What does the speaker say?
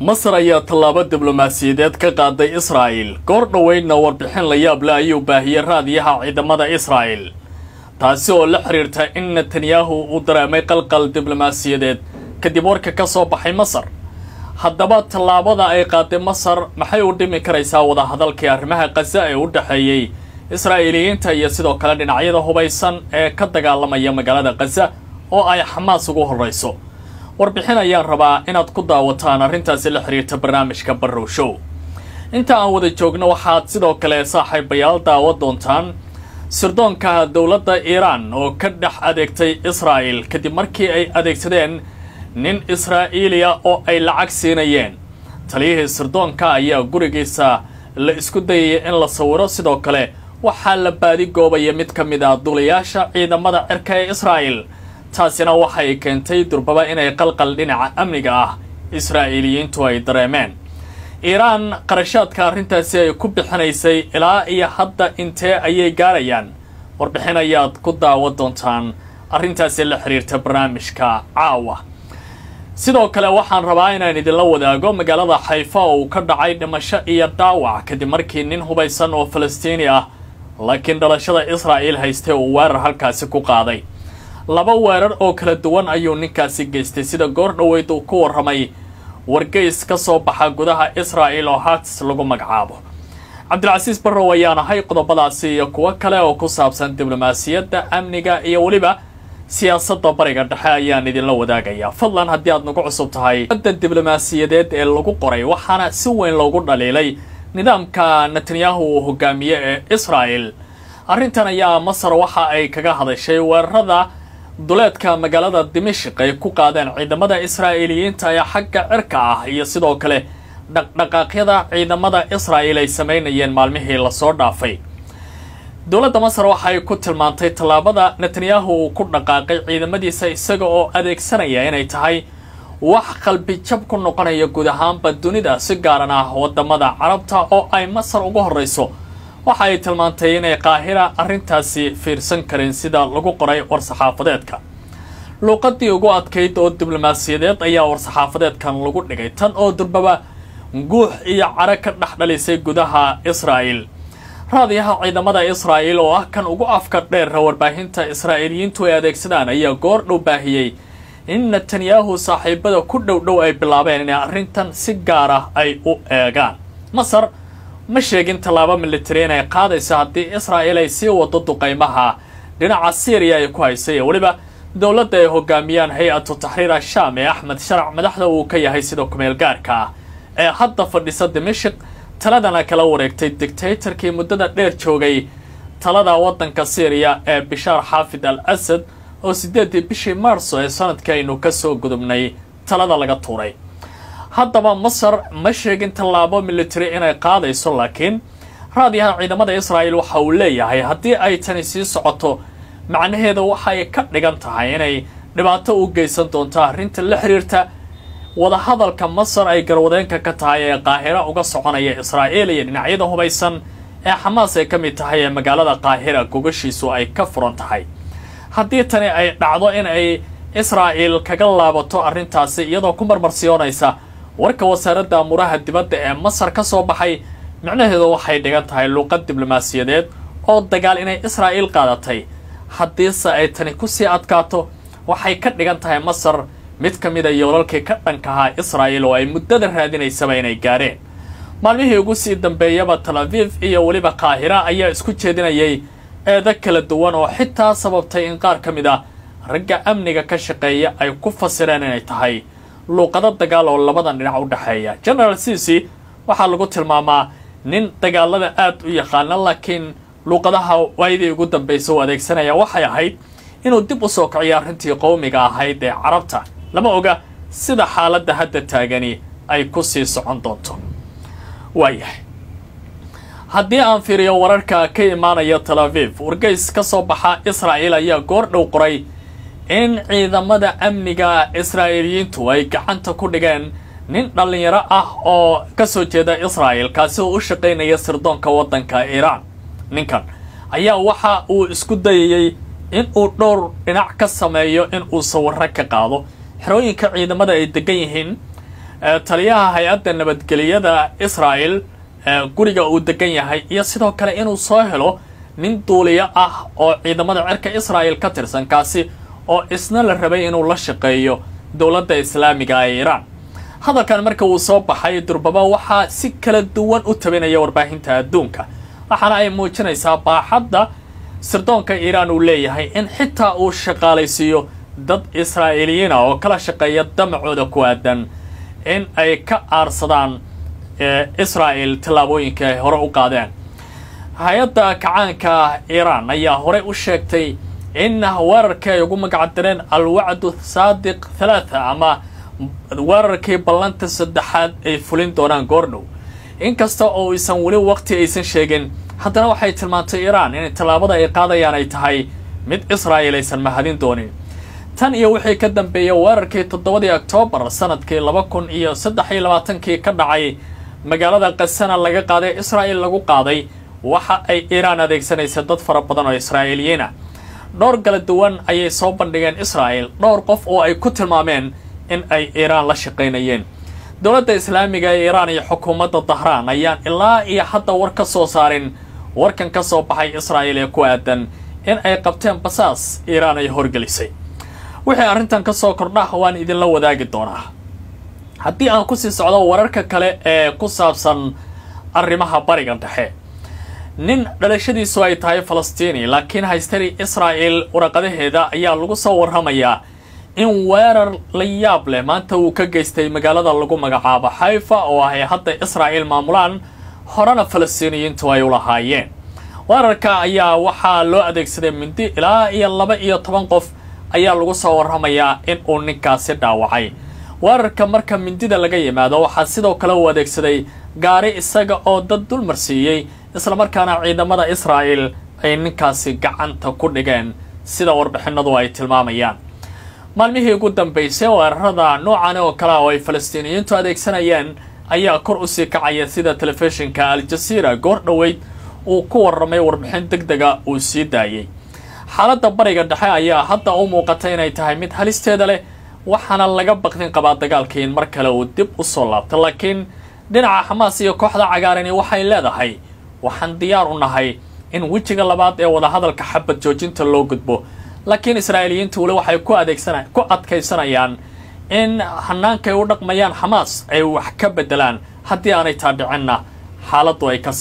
مصر ayaa tallaabo diblomaasiyadeed ka qaaday Israa'iil goor dhaweydna warbixin la yaab leh ayuu baahiyay raadiyaha ciidamada Israa'iil taasi oo la xiriirta in Netanyahu uu dareemay qalqal diblomaasiyadeed kadib warka ka soo baxay Masar haddaba tallaabada ay qaaday Masar maxay u dhimi karaysaa wada hadalkii arrimaha Gaza ee u dhaxeeyay Israa'iiliyiinta iyo sidoo kale dhinacyada hubaysan ee ka dagaalamaya magaalada Gaza oo ay Xamaas ugu horeyso warbixin ayaan rabaa inaad ku daawataan arrintaasi la xiriirta barnaamijka Barrow Show inta aan wada joogno waxaad sidoo kale saaxiibayaal daawa doontaan sirdoonka dawladda Iran oo ka dhex adeegtay Israa'iil kadib markii ay adeegsadeen nin Israa'iiliya oo ay lacag siinayeen taliyihii sirdoonka ayaa gurigiisa la isku dayay in la sawiro sidoo kale waxaa la baadi goobaya mid ka mid ah duuliyaasha ciidamada cirka ee Israa'iil taasina waxay keentay durbaba inay qalqal dhinaca amniga ah Israa'iiliyiintu ay dareemeen Iran qarashaadka arrintaasi ay ku bixinaysay ilaa iyo hadda intee ayay gaarayaan warbixin ayaad ku daawa doontaan arrintaasi la xiriirta barnaamijka caawa sidoo kale waxaan rabaa inaan idinla wadaago magaalada Haifa oo ka dhacay dhimasho iyo dhaawac kadib markii nin hubaysan oo Falastiini ah laakiin dhalashada Israa'iil haystay oo weerar halkaasi ku qaaday laba weerar oo kala duwan ayuu ninkaasi geystay sida goor dhaweyd uu ku warramay wargeys ka soo baxa gudaha Israa'iil oo Haaretz lagu magacaabo Cabdilcasiis Barrow ayaan ahay qodobadaasi iyo kuwa kale oo ku saabsan diblomaasiyadda amniga iyo waliba siyaasadda bariga dhexe ayaan idinla wadaagayaa fadlan haddii aad nagu cusub tahay waddan diblomaasiyadeed ee lagu qoray waxaana si weyn loogu dhaliilay nidaamka Netanyahu uu hogaamiye ee Israa'iil arrintan ayaa Masar waxa ay kaga hadashay weerarada duleedka magaalada Dimashq ay ku qaadeen ciidamada Israa'iiliyiinta ee xagga cirka ah iyo sidoo kale dhaqdhaqaaqyada ciidamada Israa'iil ay sameynayeen maalmihii la soo dhaafay dawladda Masar waxa ay ku tilmaantay tallaabada Netanyahu uu ku dhaqaaqay ciidamadiisa isaga oo adeegsanaya inay tahay wax qalbi jab ku noqonaya guud ahaanba dunida si gaar ah wadamada Carabta oo ay Masar ugu horeyso waxa ay tilmaantay inay Qaahira arrintaasi fiirsan karin sida lagu qoray war-saxaafadeedka luqadii ugu adkayd oo diblomaasiyadeed ayaa war-saxaafadeedkan lagu dhigay tan oo durbaba guux iyo cara ka dhaxdhalisay gudaha Israa'iil raadiyaha ciidamada Israa'iil oo ah kan ugu afka dheer warbaahinta Israa'iiliyiintu ay adeegsadaan ayaa goor dhow baahiyay in Netanyahu saaxiibada ku dhow ay bilaabeen in arrintan si gaar ah ay u eegaan Masar ma sheegin tallaabo military inay qaadayso haddii Israa'iil ay sii wado duqeymaha dhinaca Syria ay ku haysay waliba dawladda ay hogaamiyaan hay'atu tahriir ash-Sham ee Ahmed Sharac madaxda uu ka yahay sidoo kumeel gaarka ee hadda fadhisa Dimashq taladana kala wareegtay dictatorkii muddada dheer joogay talada waddanka Syria ee Bashar Hafid al-Assad oo 8 bishii Maarso ee sanadkaynu ka soo gudubnay talada laga tuuray haddaba Masar ma sheegin tallaabo military inay qaadayso laakiin raadiyaha ciidamada Israa'iil waxa uu leeyahay haddii ay tani sii socoto macnaheedu waxa ay ka dhigan tahay inay dhibaato u geysan doonto arrinta la xiriirta wada hadalka Masar ay garwadeenka ka tahay ee Qaahira uga soconaya Israa'iil iyo dhinacyada hubaysan ee Xamaas ay ka mid tahay ee magaalada Qaahira gogashiisu ay ka furan tahay haddii tani ay dhacdo in ay Israa'iil kaga laabato arrintaasi iyadoo ku marmarsiyoonaysa warka wasaaradda amuraha dibadda ee Masar ka soo baxay macnaheedu waxay dhigan tahay luqad diblomaasiyadeed oo dagaal inay Israa'iil qaadatay haddii ay tani ku sii adkaato waxay ka dhigan tahay Masar mid ka mid ah yoolalkii ka dhankaha Israa'iil oo ay muddada raadinaysaba inay gaareen maalmihii ugu sii dambeeyaba Tel Aviv iyo waliba Qaahira ayaa isku jeedinayay eeda kala duwan oo xitaa sababtay in qaar ka mid ah ragga amniga ka shaqeeya ay ku fasireen inay tahay luqada dagaal oo labadan dhinac u dhaxeeya General Sisi waxa lagu tilmaamaa nin dagaalada aad u yaqaan laakiin luqadaha waayidii ugu dambeysay oo adeegsanaya waxay ahayd inuu dib u soo kiciyo arrintii qowmiga ahayd ee Carabta lama oga sida xaaladda hadda taagani ay ku sii socon doonto waayahay haddii aan fiiriyo wararka ka imaanaya Tel Aviv wargeys ka soo baxa Israa'iil ayaa goor dhow qoray in ciidamada amniga Israa'iiliyiintu ay gacanta ku dhigeen nin dhalinyaro ah oo ka soo jeeda Israa'iil kaasi oo u shaqeynaya sirdoonka waddanka Iran ninkan ayaa waxa uu isku dayay in uu dhowr dhinac ka sameeyo in uu sawirro ka qaado xerooyinka ciidamada ay degan yihiin taliyaha hay-adda nabadgeliyada Israel guriga uu degan yahay iyo sidoo kale inuu soo helo nin duuliye ah oo ciidamada cirka Israel ka tirsan kaasi oo isna la rabay inuu la shaqeeyo dawladda Islaamiga ee Iran. hadalkan marka uu soo baxay durbaba waxa si kala duwan u tabinaya warbaahinta adduunka waxaana ay muujinaysaa baaxadda sirdoonka Iran uu leeyahay in xitaa uu shaqaalaysiiyo dad Israa'iiliyiin oo kala shaqeeya damacooda ku aadan in ay ka aarsadaan Israel tallaabooyinka ay hore u qaadeen. hay-adda kacaanka Iran ayaa hore u sheegtay in weerarka ay ugu magacdareen al-wacdu saadiq 3 ama weerarkii ballanta saddexaad ay fulin doonaan goordhow. inkasta oo aysan weli waqti aysan sheegin haddana waxay tilmaantay Iran in tallaabada ay qaadayaan ay tahay mid Israel aysan mahadin doonin. tan iyo wixii ka dambeeyay weerarkii 7 Oktoobar sanadkii 2023 ka dhacay magaalada Qasana laga qaaday Israel lagu qaaday waxa ay Iran adeegsanaysaa dad fara badan oo Israa'iiliyiin ah. dhowr kala duwan ayay soo bandhigeen Israel dhowr qof oo ay ku tilmaameen in ay Iran la shaqeynayeen. dawladda Islaamiga ee Iran iyo xukuumadda Tehran ayaan ilaa iyo hadda war ka soo saarin warkan ka soo baxay Israel ee ku aadan in ay qabteen basaas Iran ay horgelisay. wixii arrintan ka soo kordha waan idin la wadaagi doonaa. haddii aan ku sii socdo wararka kale ee ku saabsan arrimaha bariga dhexe, nin dhalashadiisu ay tahay Falastiini laakiin haystay Israel warqadaheeda ayaa lagu soo warramayaa in weerar la yaab leh maanta uu ka geystay magaalada lagu magacaabo Haifa oo ay hadda Israel maamulaan horena Falastiiniyiintu ay u lahaayeen. weerarka ayaa waxaa loo adeegsaday mindi ilaa iyo 12 qof ayaa lagu soo warramayaa in uu ninkaasi dhaawacay. weerarka marka mindida laga yimaado waxaa sidoo kale uu adeegsaday gaari isaga oo dad dul marsiiyay isla markaana ciidamada Israel ay ninkaasi gacanta ku dhigeen sida warbixinadu ay tilmaamayaan. maalmihii ugu dambeysay weerarada noocan oo kale oo ay Falastiiniyiintu adeegsanayeen ayaa kor u sii kacaya sida telefishinka Al Jazeera goor dhaweyd uu ku warramay warbixin degdega uu sii daayay. xaaladda bariga dhexe ayaa hadda u muuqatay inay tahay mid halisteeda leh waxaana laga baqdin qabaa dagaalkii in mar kale uu dib u soo laabto. laakiin dhinaca Xamaas iyo kooxda cagaarani waxay leedahay waxaan diyaar u nahay in wejiga labaad ee wada hadalka xabad joojinta loo gudbo. laakiin Israa'iiliyiintu wali waxay ku adkaysanayaan in hanaanka ay u dhaqmayaan Xamaas ay wax ka bedelaan haddii aanay taadhicinna xaaladdu ay ka